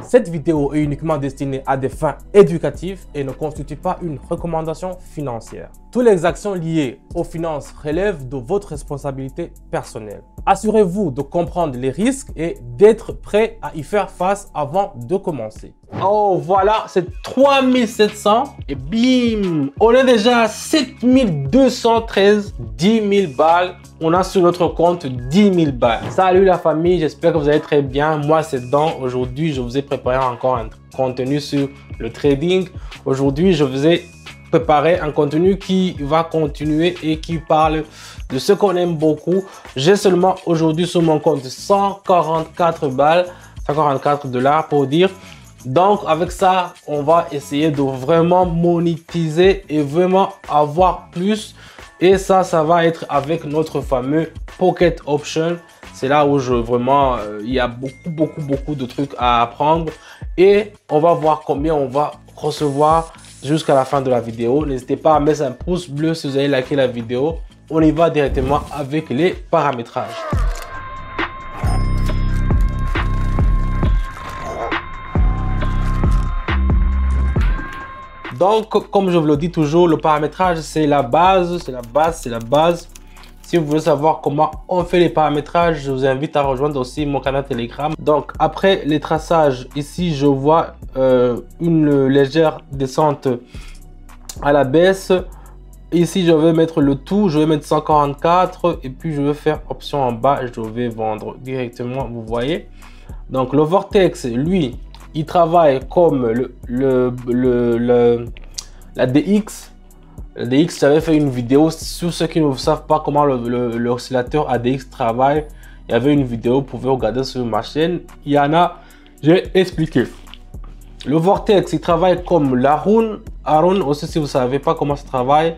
Cette vidéo est uniquement destinée à des fins éducatives et ne constitue pas une recommandation financière. Toutes les actions liées aux finances relèvent de votre responsabilité personnelle. Assurez-vous de comprendre les risques et d'être prêt à y faire face avant de commencer. Oh voilà, c'est 3700 et bim, on est déjà à 7213, 10 000 balles. On a sur notre compte 10 000 balles. Salut la famille, j'espère que vous allez très bien. Moi c'est Dan. Aujourd'hui, je vous ai préparé encore un contenu sur le trading. Aujourd'hui, je vous ai préparé un contenu qui va continuer et qui parle de ce qu'on aime beaucoup. J'ai seulement aujourd'hui sur mon compte 144 balles, 144 $ pour dire. Donc avec ça, on va essayer de vraiment monétiser et vraiment avoir plus. Et ça va être avec notre fameux Pocket Option. C'est là où il y a beaucoup de trucs à apprendre. Et on va voir combien on va recevoir jusqu'à la fin de la vidéo. N'hésitez pas à mettre un pouce bleu si vous avez liké la vidéo. On y va directement avec les paramétrages. Donc, comme je vous le dis toujours, le paramétrage, c'est la base. Si vous voulez savoir comment on fait les paramétrages, je vous invite à rejoindre aussi mon canal Telegram. Donc, après les traçages, ici, je vois une légère descente à la baisse. Ici, je vais mettre le tout. Je vais mettre 144 et puis je vais faire option en bas. Je vais vendre directement, vous voyez. Donc, le Vortex, lui, il travaille comme la DX. La DX, j'avais fait une vidéo sur ceux qui ne savent pas comment l'oscillateur ADX travaille. Il y avait une vidéo, vous pouvez regarder sur ma chaîne. Il y en a, j'ai expliqué. Le Vortex, il travaille comme l'Arun. Arun aussi, si vous ne savez pas comment ça travaille,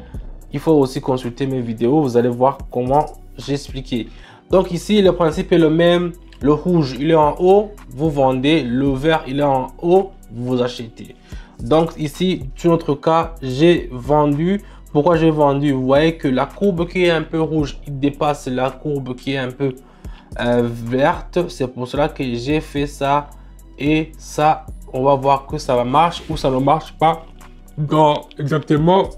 il faut aussi consulter mes vidéos. Vous allez voir comment j'ai expliqué. Donc ici, le principe est le même. Le rouge, il est en haut, vous vendez. Le vert, il est en haut, vous achetez. Donc ici, sur notre cas, j'ai vendu. Pourquoi j'ai vendu? Vous voyez que la courbe qui est un peu rouge, il dépasse la courbe qui est un peu verte. C'est pour cela que j'ai fait ça. Et ça, on va voir que ça va marcher ou ça ne marche pas dans exactement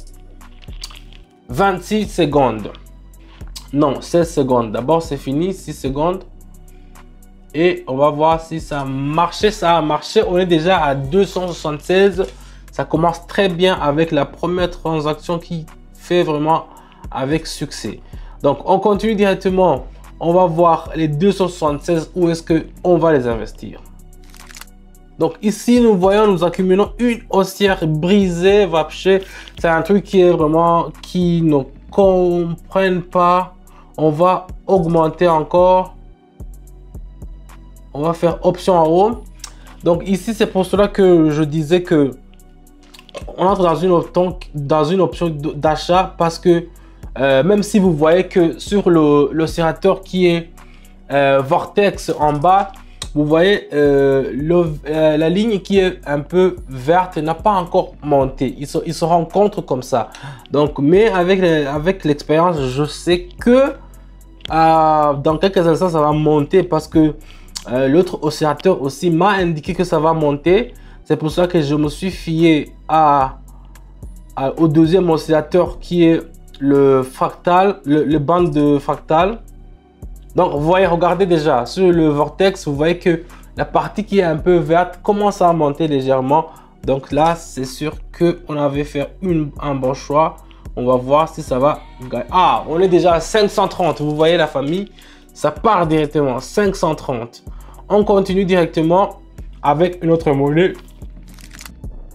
26 secondes. Non, 16 secondes. D'abord, c'est fini, 6 secondes. Et on va voir si ça a marché. Ça a marché. On est déjà à 276. Ça commence très bien avec la première transaction qui fait vraiment avec succès. Donc, on continue directement. On va voir les 276. Où est-ce qu'on va les investir? Donc, ici, nous voyons, nous accumulons une haussière brisée. Vapché. C'est un truc qui est vraiment, qui ne comprennent pas. On va augmenter encore. On va faire option en haut. Donc ici, c'est pour cela que je disais que on entre dans une option d'achat parce que même si vous voyez que sur l'oscillateur qui est Vortex en bas, vous voyez la ligne qui est un peu verte n'a pas encore monté. Il se rencontre comme ça. Donc, mais avec l'expérience, je sais que dans quelques instants, ça va monter parce que l'autre oscillateur aussi m'a indiqué que ça va monter. C'est pour ça que je me suis fié au deuxième oscillateur qui est le fractal, le band de fractal. Donc vous voyez, regardez déjà sur le Vortex, vous voyez que la partie qui est un peu verte commence à monter légèrement. Donc là, c'est sûr qu'on avait fait un bon choix. On va voir si ça va gagner. Ah, on est déjà à 530. Vous voyez la famille, ça part directement 530. On continue directement avec une autre monnaie.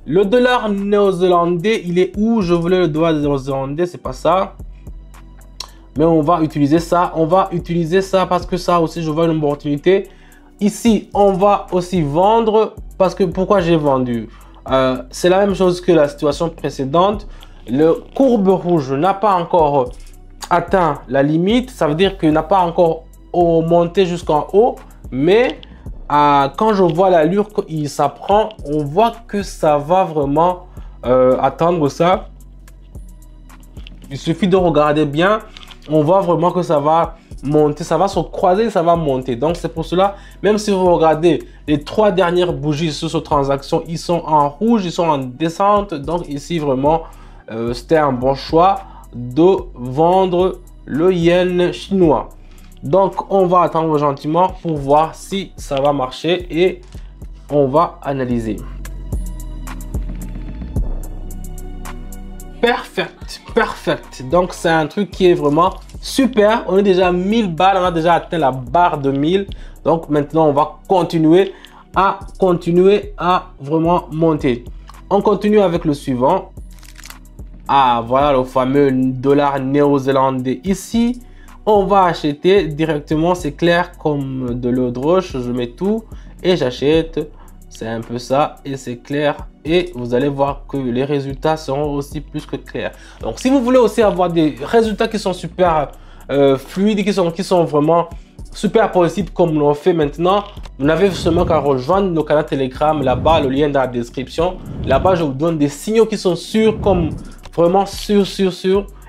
Le dollar néo-zélandais, il est où? Je voulais le dollar néo-zélandais, c'est pas ça. Mais on va utiliser ça. On va utiliser ça parce que ça aussi, je vois une opportunité. Ici, on va aussi vendre parce que pourquoi j'ai vendu? C'est la même chose que la situation précédente. Le courbe rouge n'a pas encore atteint la limite. Ça veut dire qu'il n'a pas encore monté jusqu'en haut. Mais quand je vois l'allure qu'il s'apprend, on voit que ça va vraiment attendre ça. Il suffit de regarder bien. on voit vraiment que ça va monter, ça va se croiser, ça va monter. Donc c'est pour cela, même si vous regardez les 3 dernières bougies sur cette transaction, ils sont en rouge, ils sont en descente. Donc ici vraiment, c'était un bon choix de vendre le yen chinois. Donc on va attendre gentiment pour voir si ça va marcher et on va analyser. Perfect. Donc c'est un truc qui est vraiment super. On est déjà à 1000 balles, on a déjà atteint la barre de 1000. Donc maintenant on va continuer à vraiment monter. On continue avec le suivant. Ah, voilà le fameux dollar néo-zélandais. Ici on va acheter directement, c'est clair comme de l'eau de roche. Je mets tout et j'achète. C'est un peu ça et c'est clair, et vous allez voir que les résultats seront aussi plus que clairs. Donc si vous voulez aussi avoir des résultats qui sont super fluides, qui sont vraiment super possibles comme l'on fait maintenant, vous n'avez seulement qu'à rejoindre nos canaux Telegram. Là-bas, le lien dans la description. Là-bas, je vous donne des signaux qui sont sûrs, comme vraiment sûrs.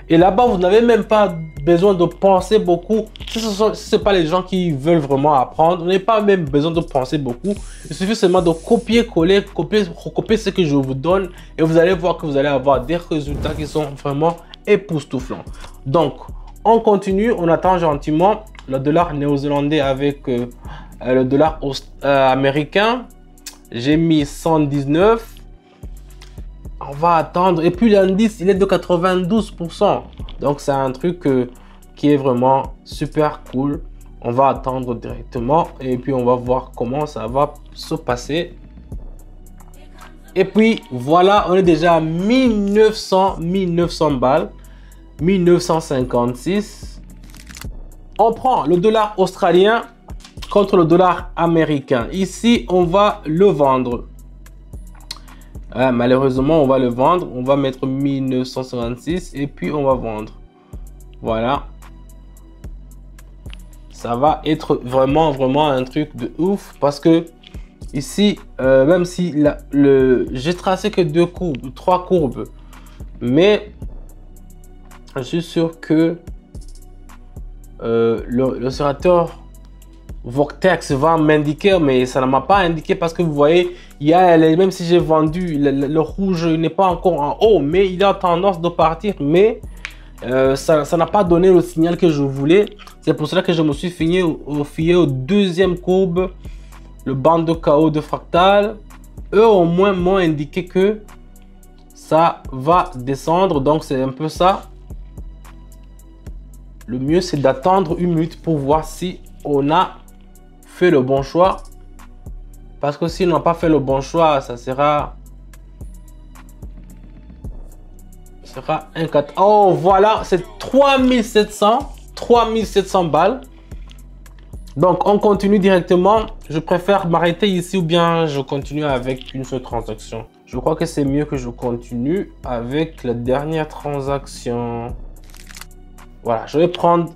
Et là-bas, vous n'avez même pas besoin de penser beaucoup. Si ce n'est pas les gens qui veulent vraiment apprendre, vous n'avez pas même besoin de penser beaucoup. Il suffit seulement de copier-coller, recopier ce que je vous donne. Et vous allez voir que vous allez avoir des résultats qui sont vraiment époustouflants. Donc, on continue. On attend gentiment le dollar néo-zélandais avec le dollar américain. J'ai mis 119. On va attendre. Et puis l'indice, il est de 92%. Donc c'est un truc qui est vraiment super cool. On va attendre directement. Et puis on va voir comment ça va se passer. Et puis voilà, on est déjà à 1900 balles. 1956. On prend le dollar australien contre le dollar américain. Ici, on va le vendre. Malheureusement, on va le vendre. On va mettre 1956 et puis on va vendre. Voilà. Ça va être vraiment un truc de ouf parce que ici, même si j'ai tracé que 2 courbes, 3 courbes, mais je suis sûr que l'oscillateur Vortex va m'indiquer, mais ça ne m'a pas indiqué parce que vous voyez, même si j'ai vendu, le rouge n'est pas encore en haut, mais il a tendance de partir, mais ça n'a pas donné le signal que je voulais. C'est pour cela que je me suis fié au deuxième courbe, le banc de chaos de fractal. Eux au moins m'ont indiqué que ça va descendre, donc c'est un peu ça. Le mieux c'est d'attendre une minute pour voir si on a fait le bon choix, parce que si on n'a pas fait le bon choix, ça sera un 4. Oh voilà, c'est 3700 balles. Donc on continue directement. Je préfère m'arrêter ici ou bien je continue avec une seule transaction. Je crois que c'est mieux que je continue avec la dernière transaction. Voilà, je vais prendre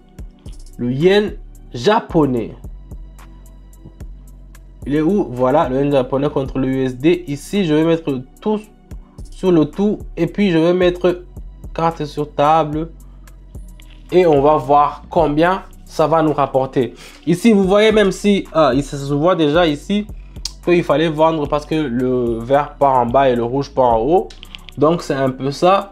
le yen japonais. Il est où? Voilà, le yen japonais contre le USD. Ici, je vais mettre tout sur le tout. Et puis, je vais mettre carte sur table. Et on va voir combien ça va nous rapporter. Ici, vous voyez, même si il se voit déjà ici qu'il fallait vendre parce que le vert part en bas et le rouge part en haut. Donc, c'est un peu ça.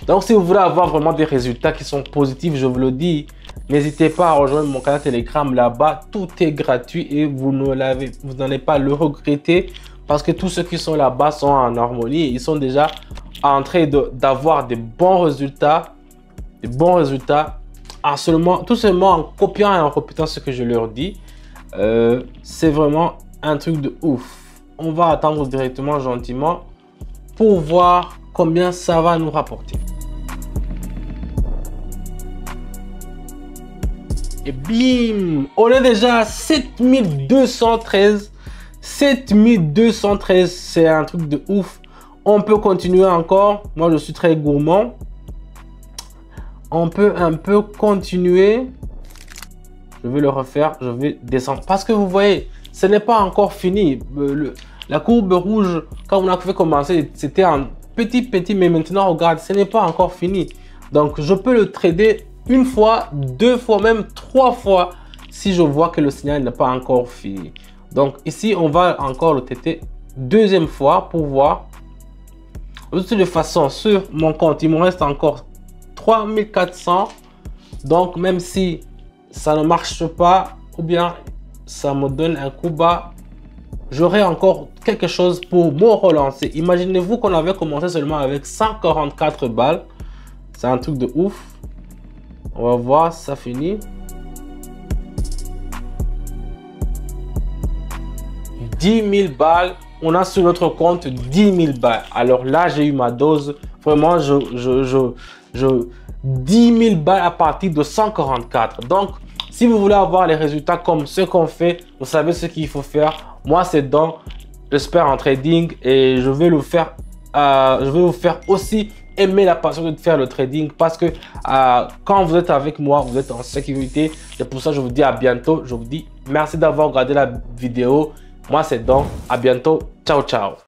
Donc, si vous voulez avoir vraiment des résultats qui sont positifs, je vous le dis, n'hésitez pas à rejoindre mon canal Telegram. Là-bas, tout est gratuit et vous n'allez pas le regretter parce que tous ceux qui sont là-bas sont en harmonie. Ils sont déjà en train d'avoir des bons résultats. Tout seulement en copiant et en répétant ce que je leur dis. C'est vraiment un truc de ouf. On va attendre directement gentiment pour voir combien ça va nous rapporter. Et bim, on est déjà à 7213. 7213, c'est un truc de ouf. On peut continuer encore. Moi, je suis très gourmand. On peut un peu continuer. Je vais le refaire. Je vais descendre. Parce que vous voyez, ce n'est pas encore fini. La courbe rouge, quand on a fait commencer, c'était un petit. Mais maintenant, regarde, ce n'est pas encore fini. Donc, je peux le trader une fois, deux fois, même trois fois si je vois que le signal n'est pas encore fini. Donc, ici, on va encore le trader deuxième fois pour voir. De toute façon, sur mon compte, il me reste encore 3400. Donc, même si ça ne marche pas ou bien ça me donne un coup bas, j'aurai encore quelque chose pour me relancer. Imaginez-vous qu'on avait commencé seulement avec 144 balles. C'est un truc de ouf. On va voir si ça finit. 10 000 balles. On a sur notre compte 10 000 balles. Alors là, j'ai eu ma dose. Vraiment, 10 000 balles à partir de 144. Donc, si vous voulez avoir les résultats comme ce qu'on fait, vous savez ce qu'il faut faire. Moi, c'est dans j'espère en trading et je vais le faire. Je vais vous faire aussi aimer la passion de faire le trading parce que quand vous êtes avec moi, vous êtes en sécurité. C'est pour ça que je vous dis à bientôt. Je vous dis merci d'avoir regardé la vidéo. Moi, c'est Don. À bientôt. Ciao, ciao.